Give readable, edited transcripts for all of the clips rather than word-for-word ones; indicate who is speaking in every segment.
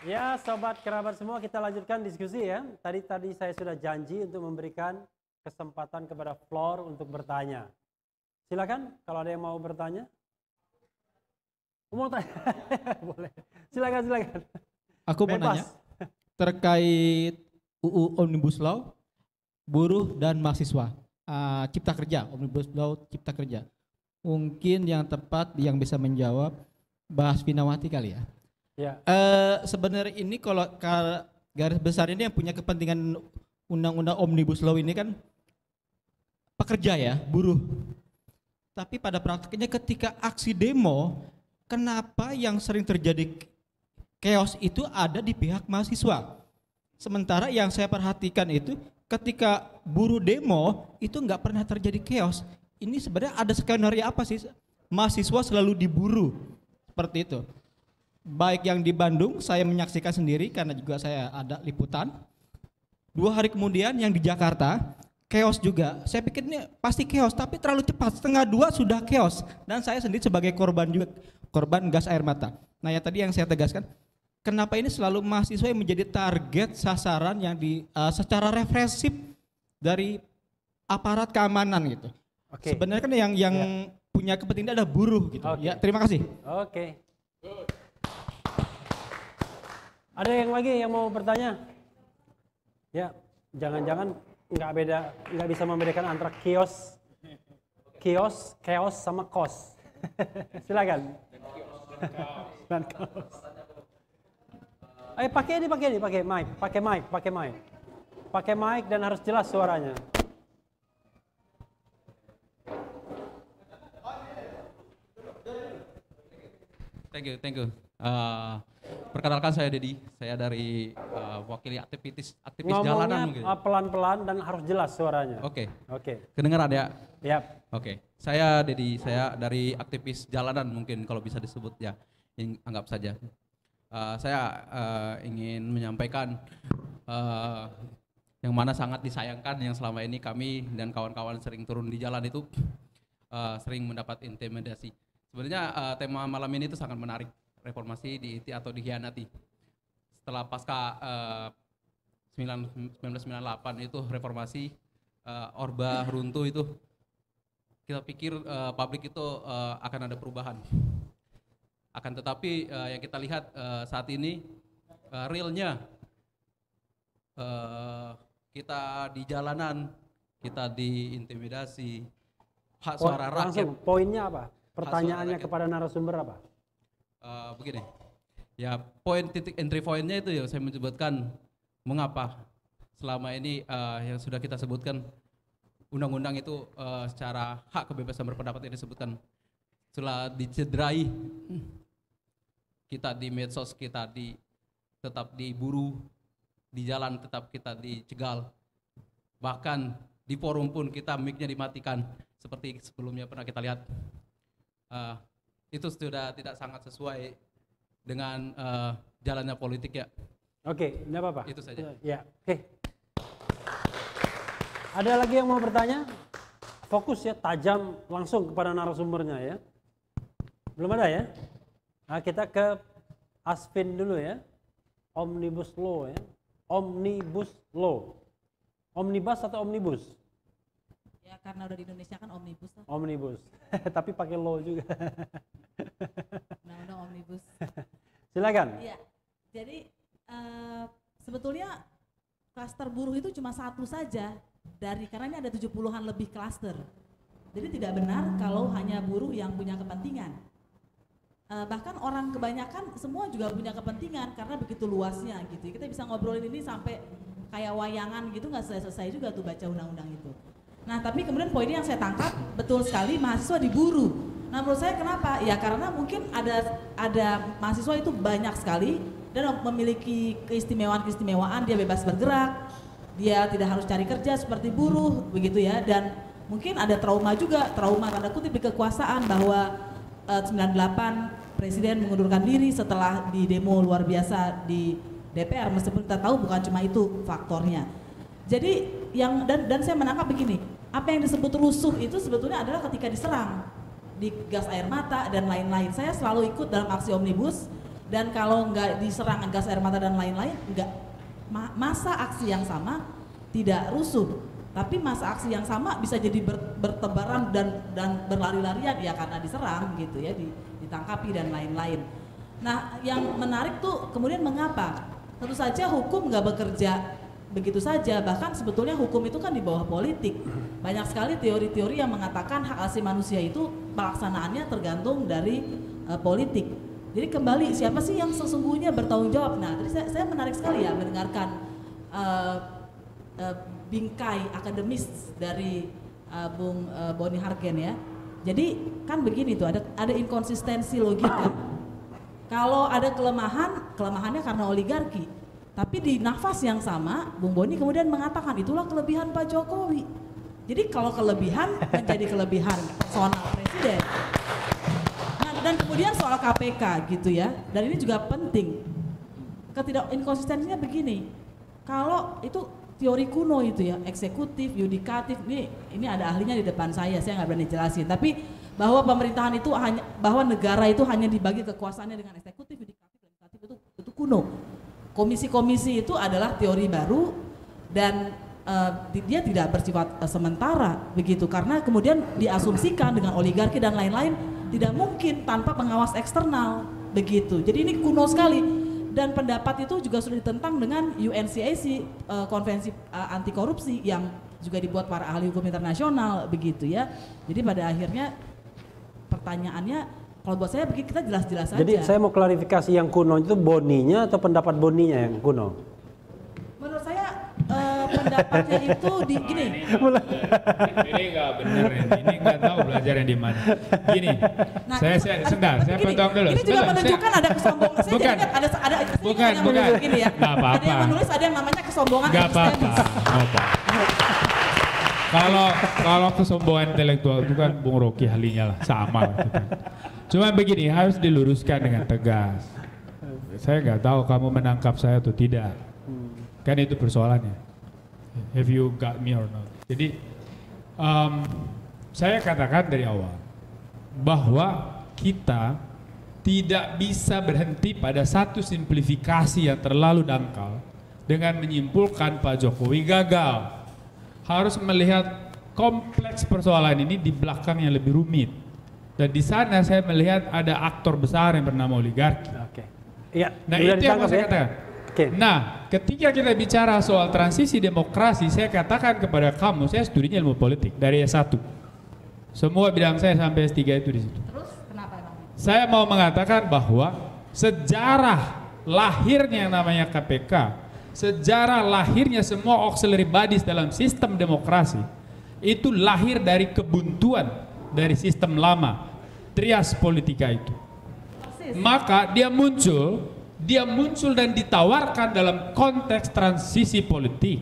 Speaker 1: Ya, sobat kerabat semua, kita lanjutkan diskusi ya. Tadi saya sudah janji untuk memberikan kesempatan kepada Floor untuk bertanya. Silakan kalau ada yang mau bertanya. Mau tanya? Boleh. Silakan.
Speaker 2: Aku mau nanya terkait UU Omnibus Law, buruh dan mahasiswa, Cipta Kerja, Omnibus Law Cipta Kerja. Mungkin yang tepat yang bisa menjawab Mbak Finawati kali ya.
Speaker 1: Ya.
Speaker 2: Sebenarnya ini kalau garis besar ini yang punya kepentingan undang-undang Omnibus Law ini kan pekerja ya, buruh. Tapi pada praktiknya ketika aksi demo, kenapa yang sering terjadi chaos itu ada di pihak mahasiswa? Sementara yang saya perhatikan itu ketika buruh demo itu nggak pernah terjadi chaos. Ini sebenarnya ada skenario apa sih? Mahasiswa selalu diburu seperti itu. Baik yang di Bandung saya menyaksikan sendiri karena juga saya ada liputan. 2 hari kemudian yang di Jakarta chaos juga. Saya pikir ini pasti chaos tapi terlalu cepat. 1:30 sudah chaos dan saya sendiri sebagai korban juga, korban gas air mata. Nah yang tadi yang saya tegaskan, kenapa ini selalu mahasiswa yang menjadi target sasaran yang secara represif dari aparat keamanan gitu.
Speaker 1: Oke.
Speaker 2: Sebenarnya kan yang punya kepentingan adalah buruh gitu.
Speaker 1: Oke.
Speaker 2: Ya, terima kasih.
Speaker 1: Oke. Ada yang lagi yang mau bertanya? Ya, jangan-jangan nggak bisa membedakan antara chaos sama kos. Silakan. Dan kaos. Pakai mic dan harus jelas suaranya.
Speaker 3: Thank you. Perkenalkan saya Dedi, saya dari wakili aktivis jalanan mungkin.
Speaker 1: Ngomongnya pelan-pelan dan harus jelas suaranya.
Speaker 3: Oke.
Speaker 1: Oke.
Speaker 3: Kedengeran ya?
Speaker 1: Yap.
Speaker 3: Oke. Saya Dedi, saya dari aktivis jalanan mungkin kalau bisa disebut ya, anggap saja. Saya ingin menyampaikan yang mana sangat disayangkan yang selama ini kami dan kawan-kawan sering turun di jalan itu sering mendapat intimidasi. Sebenarnya tema malam ini itu sangat menarik, reformasi diiti atau dikhianati. Setelah pasca 1998 itu reformasi, Orba runtuh itu, kita pikir publik itu akan ada perubahan. Akan tetapi yang kita lihat saat ini realnya kita di jalanan, kita diintimidasi, hak suara rakyat.
Speaker 1: Langsung poinnya apa? Pertanyaannya kepada narasumber apa?
Speaker 3: Begini, ya poin titik entry pointnya itu ya saya menyebutkan mengapa selama ini yang sudah kita sebutkan undang-undang itu secara hak kebebasan berpendapat ini disebutkan setelah dicederai, kita di medsos kita tetap diburu, di jalan tetap kita dicegal, bahkan di forum pun kita mic-nya dimatikan seperti sebelumnya pernah kita lihat. Itu sudah tidak sangat sesuai dengan jalannya politik ya.
Speaker 1: Oke, tidak apa-apa.
Speaker 3: Itu saja.
Speaker 1: Ya, oke. Ada lagi yang mau bertanya? Fokus ya, tajam langsung kepada narasumbernya ya. Belum ada ya? Nah, kita ke Asvin dulu ya. Omnibus Law ya. Omnibus Law. Omnibus atau omnibus?
Speaker 4: Ya karena udah di Indonesia kan omnibus lah.
Speaker 1: Omnibus. Tapi pakai law juga.
Speaker 4: Undang-undang omnibus.
Speaker 1: Silakan.
Speaker 4: Iya. Jadi sebetulnya klaster buruh itu cuma satu saja karena ini ada 70-an lebih klaster. Jadi tidak benar kalau hanya buruh yang punya kepentingan. Bahkan orang kebanyakan semua juga punya kepentingan karena begitu luasnya gitu. Kita bisa ngobrolin ini sampai kayak wayangan gitu, nggak selesai juga tuh baca undang-undang itu. Nah tapi kemudian poinnya yang saya tangkap betul sekali mahasiswa diburu. Nah menurut saya kenapa? Ya karena mungkin ada mahasiswa itu banyak sekali dan memiliki keistimewaan, dia bebas bergerak, dia tidak harus cari kerja seperti buruh begitu ya. Dan mungkin ada trauma juga, trauma tanda kutip di kekuasaan bahwa 98 Presiden mengundurkan diri setelah di demo luar biasa di DPR, meskipun kita tahu bukan cuma itu faktornya. Jadi dan saya menangkap begini, apa yang disebut rusuh itu sebetulnya adalah ketika diserang, di gas air mata dan lain-lain. Saya selalu ikut dalam aksi omnibus, Dan kalau nggak diserang gas air mata dan lain-lain, nggak masa aksi yang sama tidak rusuh, tapi masa aksi yang sama bisa jadi bertebaran dan berlari-larian ya karena diserang gitu ya, ditangkapi dan lain-lain. Nah, yang menarik tuh kemudian mengapa? Tentu saja hukum nggak bekerja begitu saja, bahkan sebetulnya hukum itu kan di bawah politik. Banyak sekali teori-teori yang mengatakan hak asasi manusia itu pelaksanaannya tergantung dari politik. Jadi kembali siapa sih yang sesungguhnya bertanggung jawab? Nah, tadi saya menarik sekali ya mendengarkan bingkai akademis dari Bung Boni Hargen ya. Jadi kan begini tuh, ada inkonsistensi logika. Kalau ada kelemahannya karena oligarki. Tapi di nafas yang sama, Bung Boni kemudian mengatakan itulah kelebihan Pak Jokowi. Jadi kalau kelebihan menjadi kelebihan personal presiden. Nah, dan kemudian soal KPK gitu ya, dan ini juga penting. Inkonsistensinya begini, kalau itu teori kuno itu ya, eksekutif, yudikatif, ini ada ahlinya di depan saya nggak berani jelasin. Tapi bahwa pemerintahan itu bahwa negara itu hanya dibagi kekuasaannya dengan eksekutif, yudikatif, legislatif itu kuno. Komisi-komisi itu adalah teori baru dan dia tidak bersifat sementara begitu, karena kemudian diasumsikan dengan oligarki dan lain-lain tidak mungkin tanpa pengawas eksternal begitu. Jadi ini kuno sekali dan pendapat itu juga sudah ditentang dengan UNCAC, konvensi anti korupsi yang juga dibuat para ahli hukum internasional begitu ya. Jadi pada akhirnya pertanyaannya, kalau buat saya kita jelas-jelas saja.
Speaker 1: Jadi saya mau klarifikasi, yang kuno itu Boninya atau pendapat Boninya yang kuno?
Speaker 4: Menurut saya pendapatnya itu gini.
Speaker 5: Ini nggak benar ini nggak tahu belajarnya di mana. Gini,
Speaker 4: Nah,
Speaker 5: saya potong dulu.
Speaker 4: Ini juga menunjukkan ada kesombongan. Saya
Speaker 5: Bukan.
Speaker 4: jadi ada
Speaker 5: Bukan.
Speaker 4: Gini ya.
Speaker 5: Nggak apa-apa.
Speaker 4: Ada yang menulis, ada yang namanya kesombongan
Speaker 5: Nggak apa-apa.
Speaker 4: eksistemis.
Speaker 5: Kalau kesombongan intelektual itu kan Bung Rocky ahlinya lah, sama gitu. Cuma begini, harus diluruskan dengan tegas. Saya nggak tahu kamu menangkap saya atau tidak. Kan itu persoalannya. Have you got me or not? Jadi saya katakan dari awal bahwa kita tidak bisa berhenti pada satu simplifikasi yang terlalu dangkal dengan menyimpulkan Pak Jokowi gagal. Harus melihat kompleks persoalan ini di belakang yang lebih rumit. Dan di sana saya melihat ada aktor besar yang bernama oligarki.
Speaker 1: Oke. Iya.
Speaker 5: Nah itu yang mau saya katakan.
Speaker 1: Oke.
Speaker 5: Nah ketika kita bicara soal transisi demokrasi, saya katakan kepada kamu, saya studinya ilmu politik dari S1. Semua bidang saya sampai S3 itu di situ.
Speaker 4: Terus kenapa Bang?
Speaker 5: Saya mau mengatakan bahwa sejarah lahirnya yang namanya KPK, sejarah lahirnya semua auxiliary bodies dalam sistem demokrasi, itu lahir dari kebuntuan dari sistem lama, trias politika itu. Maka dia muncul dan ditawarkan dalam konteks transisi politik.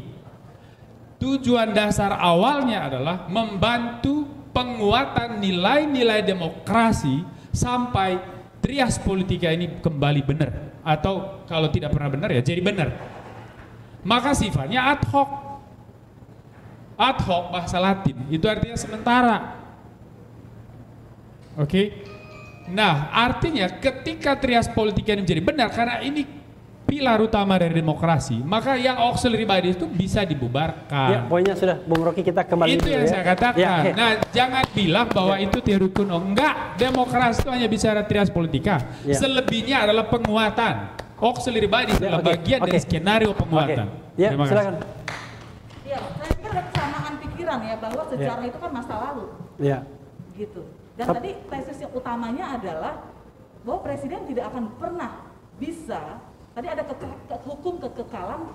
Speaker 5: Tujuan dasar awalnya adalah membantu penguatan nilai-nilai demokrasi sampai trias politika ini kembali benar, atau kalau tidak pernah benar ya jadi benar. Maka sifatnya ad hoc. Ad hoc bahasa Latin itu artinya sementara. Oke. Nah, artinya ketika trias politika ini menjadi benar, karena ini pilar utama dari demokrasi, maka yang auxiliary bodies itu bisa dibubarkan.
Speaker 1: Ya, poinnya sudah, Bung Rocky, kita kembali
Speaker 5: itu
Speaker 1: dulu
Speaker 5: yang
Speaker 1: ya.
Speaker 5: saya katakan.
Speaker 1: Ya, oke.
Speaker 5: Nah, jangan bilang bahwa itu teori kuno. Enggak, demokrasi itu hanya bicara trias politika.
Speaker 1: Ya.
Speaker 5: Selebihnya adalah penguatan. Auxiliary bodies adalah
Speaker 1: oke,
Speaker 5: bagian dari skenario penguatan.
Speaker 1: Oke. Ya,
Speaker 5: Terima kasih.
Speaker 1: silakan.
Speaker 4: Iya, saya pikir ada kesamaan pikiran ya bahwa sejarah itu kan masa lalu.
Speaker 1: Ya.
Speaker 4: Gitu. Dan tadi tesis yang utamanya adalah bahwa presiden tidak akan pernah bisa, tadi ada hukum kekekalan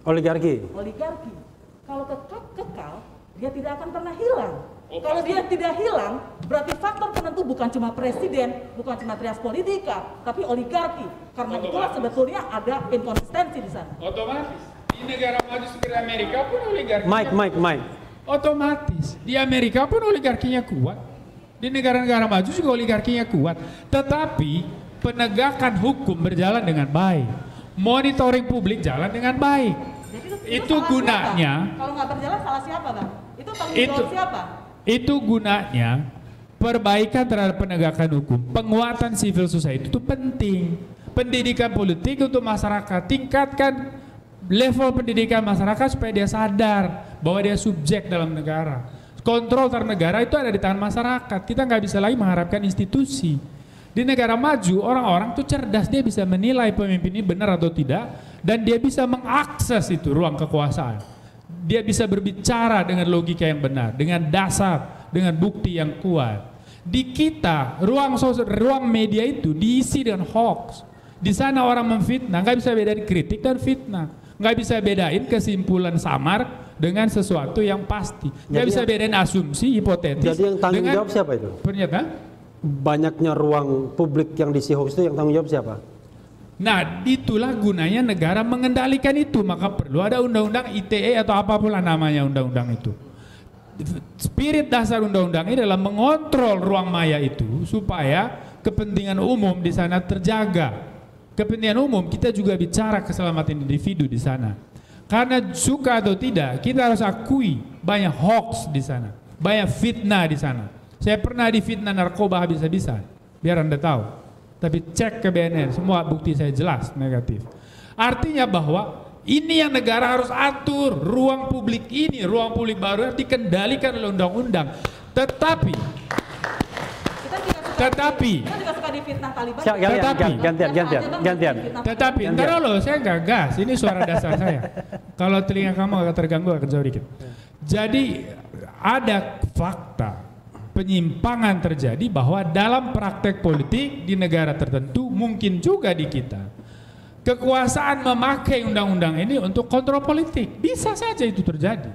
Speaker 1: Oligarki.
Speaker 4: oligarki. Kalau kekal, dia tidak akan pernah hilang. Kalau dia tidak hilang, berarti faktor penentu bukan cuma presiden, bukan cuma trias politika, tapi oligarki. Karena itulah sebetulnya ada inkonsistensi di sana.
Speaker 5: Otomatis di negara maju seperti Amerika pun oligarki.
Speaker 1: Mike.
Speaker 5: Otomatis di Amerika pun oligarkinya kuat. Di negara-negara maju juga oligarkinya kuat. Tetapi penegakan hukum berjalan dengan baik. Monitoring publik jalan dengan baik.
Speaker 4: Jadi
Speaker 5: Itu
Speaker 4: salah
Speaker 5: gunanya.
Speaker 4: siapa? Kalau nggak berjalan salah siapa, Bang? Itu tanggung
Speaker 5: Itu-
Speaker 4: jawab siapa?
Speaker 5: Itu gunanya perbaikan terhadap penegakan hukum. Penguatan civil society itu penting. pendidikan politik untuk masyarakat, tingkatkan level pendidikan masyarakat supaya dia sadar bahwa dia subjek dalam negara. Kontrol terhadap negara itu ada di tangan masyarakat. Kita nggak bisa lagi mengharapkan institusi. Di negara maju, orang-orang tuh cerdas, dia bisa menilai pemimpin ini benar atau tidak, dan dia bisa mengakses itu ruang kekuasaan. Dia bisa berbicara dengan logika yang benar, dengan dasar, dengan bukti yang kuat. Di kita, ruang media itu diisi dengan hoax. Di sana orang memfitnah, nggak bisa bedain kritik dan fitnah. Nggak bisa bedain kesimpulan samar dengan sesuatu yang pasti. Nggak bisa bedain asumsi, hipotetis.
Speaker 1: Jadi yang tanggung jawab siapa itu?
Speaker 5: Pernyataan?
Speaker 1: Banyaknya ruang publik yang diisi hoax itu yang tanggung jawab siapa?
Speaker 5: Nah, itulah gunanya negara mengendalikan itu. Maka perlu ada undang-undang ITE atau apapun namanya undang-undang itu. Spirit dasar undang-undang ini adalah mengontrol ruang maya itu supaya kepentingan umum di sana terjaga. Kepentingan umum, kita juga bicara keselamatan individu di sana. Karena suka atau tidak, kita harus akui banyak hoax di sana, banyak fitnah di sana. Saya pernah difitnah narkoba habis-habisan, biar Anda tahu. Tapi cek ke BNN, semua bukti saya jelas negatif. Artinya bahwa ini yang negara harus atur, ruang publik ini, ruang publik baru harus dikendalikan oleh undang-undang. Tetapi
Speaker 4: kita juga suka difitnah Taliban.
Speaker 1: Gantian.
Speaker 5: Tetapi, ntar dulu, saya gagas, ini suara dasar saya. Kalau telinga kamu agak terganggu, akan jauh dikit. Jadi, ada fakta penyimpangan terjadi bahwa dalam praktek politik di negara tertentu, mungkin juga di kita, kekuasaan memakai undang-undang ini untuk kontrol politik. Bisa saja itu terjadi.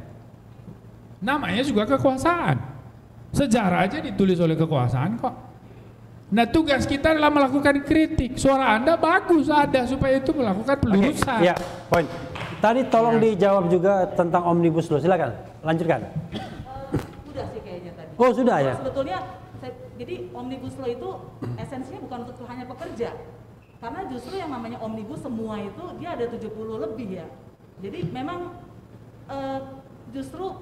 Speaker 5: Namanya juga kekuasaan. Sejarah aja ditulis oleh kekuasaan kok. Nah, tugas kita adalah melakukan kritik. Suara Anda bagus ada supaya itu melakukan pelurusan.
Speaker 1: Ya, poin. Tadi tolong dijawab juga tentang Omnibus Law. Silakan, lanjutkan.
Speaker 4: Sudah sih kayaknya tadi.
Speaker 1: Oh, sudah ya.
Speaker 4: Sebetulnya jadi Omnibus Law itu esensinya bukan untuk hanya pekerja. Karena justru yang namanya omnibus semua itu dia ada 70 lebih ya. Jadi memang justru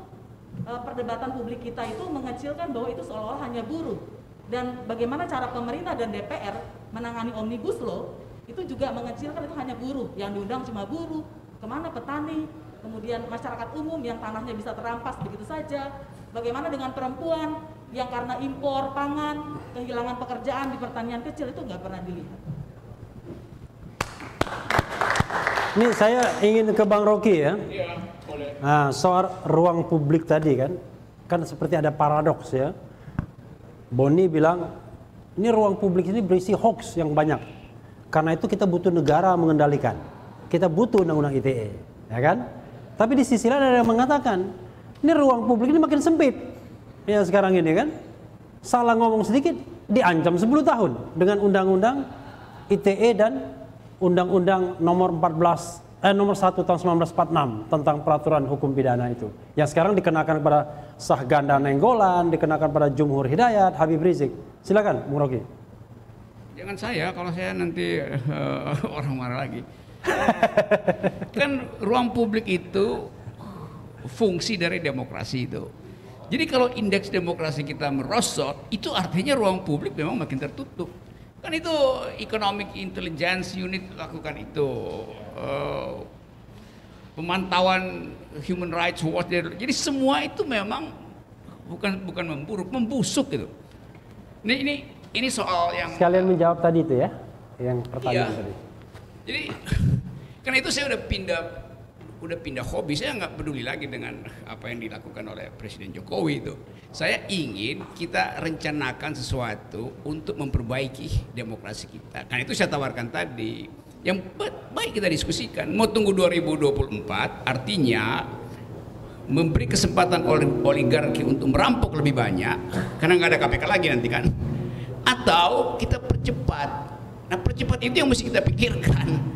Speaker 4: perdebatan publik kita itu mengecilkan bahwa itu seolah-olah hanya buruh. Dan bagaimana cara pemerintah dan DPR menangani Omnibus Law itu juga mengecilkan itu hanya buruh, yang diundang cuma buruh, kemana petani, kemudian masyarakat umum yang tanahnya bisa terampas begitu saja. Bagaimana dengan perempuan yang karena impor pangan, kehilangan pekerjaan di pertanian kecil, itu nggak pernah dilihat.
Speaker 1: Ini saya ingin ke Bang Rocky ya.
Speaker 5: Iya, boleh.
Speaker 1: Nah, soal ruang publik tadi kan seperti ada paradoks ya. Boni bilang, ini ruang publik ini berisi hoax yang banyak. Karena itu kita butuh negara mengendalikan. Kita butuh undang-undang ITE, ya kan? Tapi di sisi lain ada yang mengatakan, ini ruang publik ini makin sempit. Ya sekarang ini kan, salah ngomong sedikit diancam 10 tahun dengan undang-undang ITE dan undang-undang nomor 1 tahun 1946 tentang peraturan hukum pidana itu. Yang sekarang dikenakan kepada Sahganda Nenggolan, dikenakan pada Jumhur Hidayat, Habib Rizik. Silakan, Bung Rocky.
Speaker 6: Jangan saya, kalau saya nanti orang marah lagi. Kan ruang publik itu fungsi dari demokrasi itu. Jadi kalau indeks demokrasi kita merosot, itu artinya ruang publik memang makin tertutup. Kan itu Economic Intelligence Unit lakukan itu, pemantauan Human Rights Watch. Jadi semua itu memang bukan memburuk, membusuk gitu. Ini soal yang
Speaker 1: sekalian menjawab tadi itu ya, yang pertanyaan
Speaker 6: iya.
Speaker 1: tadi.
Speaker 6: Jadi karena itu saya udah pindah hobi, saya nggak peduli lagi dengan apa yang dilakukan oleh Presiden Jokowi itu. Saya ingin kita rencanakan sesuatu untuk memperbaiki demokrasi kita. Karena itu saya tawarkan tadi, yang baik kita diskusikan. Mau tunggu 2024, artinya memberi kesempatan oligarki untuk merampok lebih banyak, karena nggak ada KPK lagi nanti kan. Atau kita percepat. Nah, percepat itu yang mesti kita pikirkan.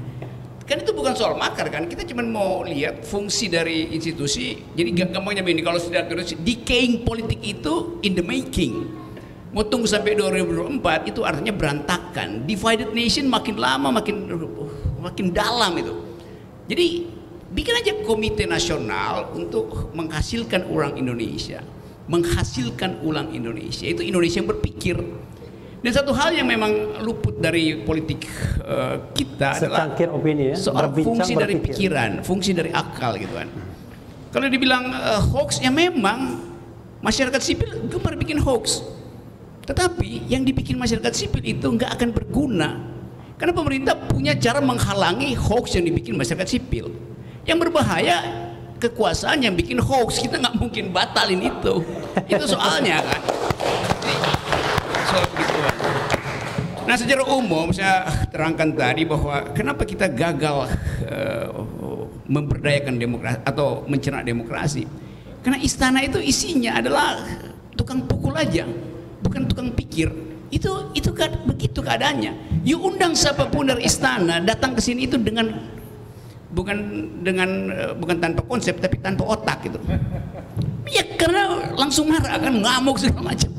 Speaker 6: Kan itu bukan soal makar kan, kita cuma mau lihat fungsi dari institusi. Jadi gampangnya begini, kalau sudah terus decaying politik itu in the making. Mau tunggu sampai 2024 itu artinya berantakan. Divided nation makin lama makin dalam itu. Jadi bikin aja komite nasional untuk menghasilkan ulang Indonesia. Menghasilkan ulang Indonesia, itu Indonesia yang berpikir. Dan satu hal yang memang luput dari politik kita adalah
Speaker 1: secangkir opini ya,
Speaker 6: soal
Speaker 1: berbincang,
Speaker 6: fungsi dari
Speaker 1: berpikir.
Speaker 6: pikiran, fungsi dari akal gitu kan. Kalau dibilang hoax, ya memang masyarakat sipil gemar bikin hoax. Tetapi yang dibikin masyarakat sipil itu nggak akan berguna. Karena pemerintah punya cara menghalangi hoax yang dibikin masyarakat sipil. Yang berbahaya kekuasaan yang bikin hoax, kita nggak mungkin batalin itu. Itu soalnya kan. Jadi, soal begituan. Nah, secara umum saya terangkan tadi bahwa kenapa kita gagal memberdayakan demokrasi atau mencerna demokrasi. Karena istana itu isinya adalah tukang pukul aja, bukan tukang pikir. Itu begitu keadaannya. You undang siapapun dari istana datang ke sini itu dengan bukan tanpa konsep tapi tanpa otak gitu. Ya karena langsung marah kan, ngamuk segala macam.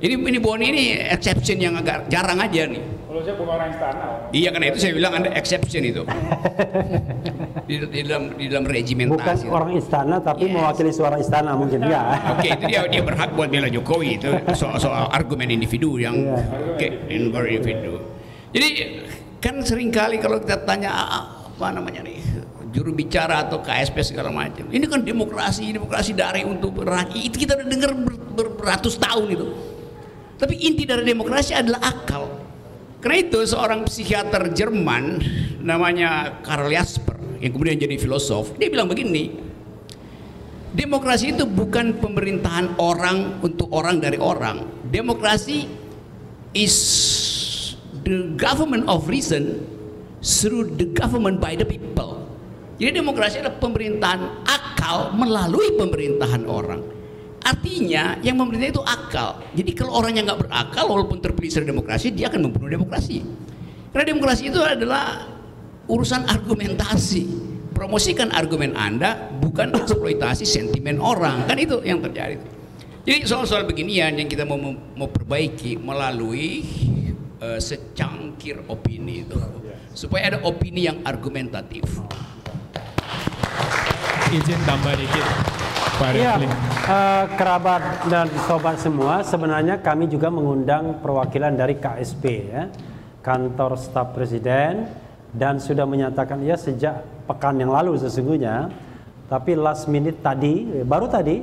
Speaker 6: Ini Boni ini exception yang agak jarang aja nih.
Speaker 5: Kalau saya bukan orang istana.
Speaker 6: Iya, karena itu saya bilang Anda exception itu. di dalam regimentasi.
Speaker 1: Bukan orang istana tapi mewakili suara istana mungkin ya.
Speaker 6: Oke, itu dia berhak buat bela Jokowi itu soal argumen individu yang individu. Jadi kan seringkali kalau kita tanya apa namanya nih juru bicara atau KSP segala macam, ini kan demokrasi dari untuk rakyat, itu kita udah dengar beratus tahun itu. Tapi inti dari demokrasi adalah akal. Karena itu seorang psikiater Jerman namanya Karl Jasper yang kemudian jadi filosof, dia bilang begini, demokrasi itu bukan pemerintahan orang untuk orang dari orang. Demokrasi is the government of reason through the government by the people. Jadi demokrasi adalah pemerintahan akal melalui pemerintahan orang. Artinya yang memerintah itu akal. Jadi kalau orang yang nggak berakal walaupun terpilih secara demokrasi, dia akan membunuh demokrasi. Karena demokrasi itu adalah urusan argumentasi. Promosikan argumen Anda, bukan eksploitasi sentimen orang. Kan itu yang terjadi. Jadi soal-soal beginian yang kita mau perbaiki melalui secangkir opini itu, supaya ada opini yang argumentatif.
Speaker 5: Izin tambah dikit, Pak
Speaker 1: Iya,
Speaker 5: Refli.
Speaker 1: kerabat dan sobat semua, sebenarnya kami juga mengundang perwakilan dari KSP ya, Kantor Staf Presiden, dan sudah menyatakan ya sejak pekan yang lalu sesungguhnya, tapi last minute tadi, baru tadi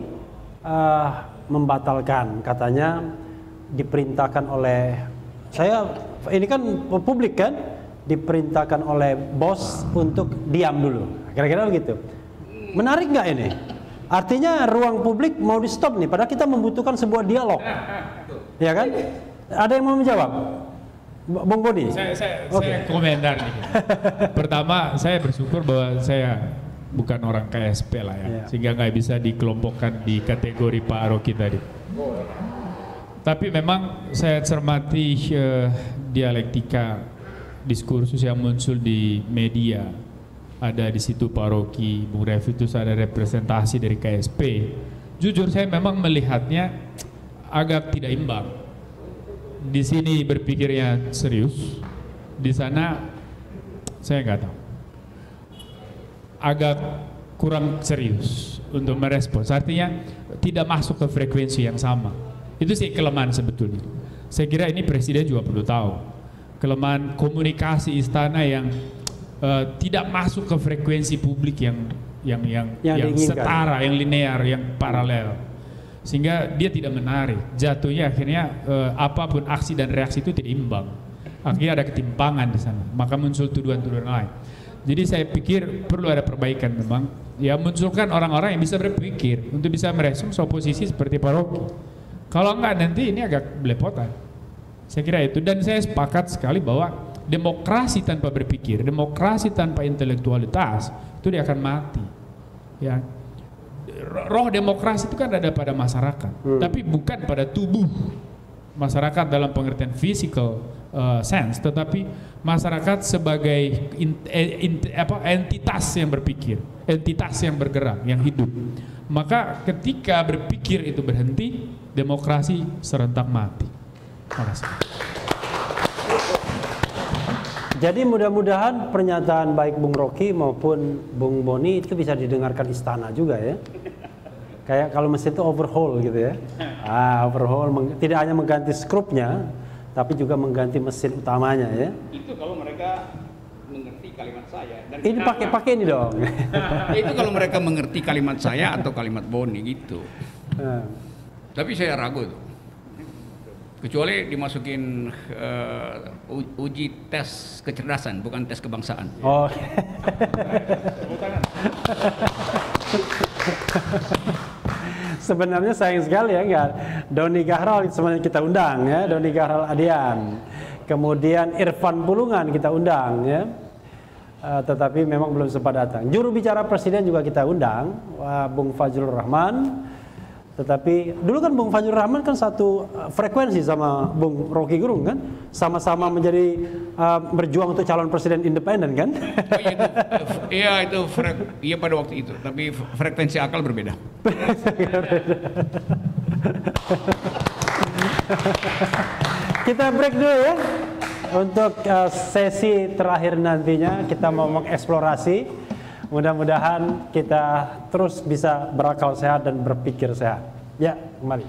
Speaker 1: membatalkan, katanya diperintahkan oleh saya, ini kan publik kan, diperintahkan oleh bos untuk diam dulu, kira-kira begitu. Menarik nggak ini? Artinya ruang publik mau di stop nih, padahal kita membutuhkan sebuah dialog, ya kan? Ada yang mau menjawab? Bung Boni?
Speaker 5: Saya komentar nih. Pertama, saya bersyukur bahwa saya bukan orang KSP lah ya, sehingga nggak bisa dikelompokkan di kategori Pak Rocky tadi. Tapi memang saya cermati dialektika diskursus yang muncul di media. Ada di situ Pak Rocky, Bung Revitus, ada representasi dari KSP. Jujur saya memang melihatnya agak tidak imbang. Di sini berpikirnya serius, di sana saya nggak tahu. Agak kurang serius untuk merespons. Artinya tidak masuk ke frekuensi yang sama. Itu sih kelemahan sebetulnya. Saya kira ini Presiden juga perlu tahu. Kelemahan komunikasi istana yang tidak masuk ke frekuensi publik yang setara, yang linear, yang paralel, sehingga dia tidak menarik. Jatuhnya akhirnya apapun aksi dan reaksi itu tidak imbang. Akhirnya ada ketimpangan di sana, maka muncul tuduhan-tuduhan lain. Jadi saya pikir perlu ada perbaikan memang. Ya munculkan orang-orang yang bisa berpikir untuk bisa merespons oposisi seperti Pak Rocky. Kalau enggak nanti ini agak belepotan. Saya kira itu, dan saya sepakat sekali bahwa demokrasi tanpa berpikir, demokrasi tanpa intelektualitas itu dia akan mati. Ya, roh demokrasi itu kan ada pada masyarakat, tapi bukan pada tubuh masyarakat dalam pengertian physical sense, tetapi masyarakat sebagai entitas yang berpikir, entitas yang bergerak, yang hidup. Maka ketika berpikir itu berhenti, demokrasi serentak mati. Terima kasih.
Speaker 1: Jadi mudah-mudahan pernyataan baik Bung Rocky maupun Bung Boni itu bisa didengarkan istana juga ya. Kayak kalau mesin itu overhaul gitu ya. Overhaul tidak hanya mengganti skrupnya, tapi juga mengganti mesin utamanya ya.
Speaker 6: Itu kalau mereka mengerti kalimat saya. Dan
Speaker 1: Ini pakai ini dong.
Speaker 6: itu kalau mereka mengerti kalimat saya atau kalimat Boni gitu. Tapi saya ragu tuh. Kecuali dimasukin uji tes kecerdasan, bukan tes kebangsaan.
Speaker 1: Oh. Sebenarnya sayang sekali ya enggak. Doni Gahral sebenarnya kita undang ya, Doni Gahral Adian. Kemudian Irfan Pulungan kita undang ya. Tetapi memang belum sempat datang. Juru bicara presiden juga kita undang, Bung Fajrul Rahman. Tetapi dulu kan Bung Fajrul Rahman kan satu frekuensi sama Bung Rocky Gerung kan, sama-sama menjadi berjuang untuk calon presiden independen kan.
Speaker 6: Oh, iya pada waktu itu, tapi frekuensi akal berbeda.
Speaker 1: Kita break dulu ya. Untuk sesi terakhir nantinya kita mau mengeksplorasi. Mudah-mudahan kita terus bisa berakal sehat dan berpikir sehat. Ya, kembali.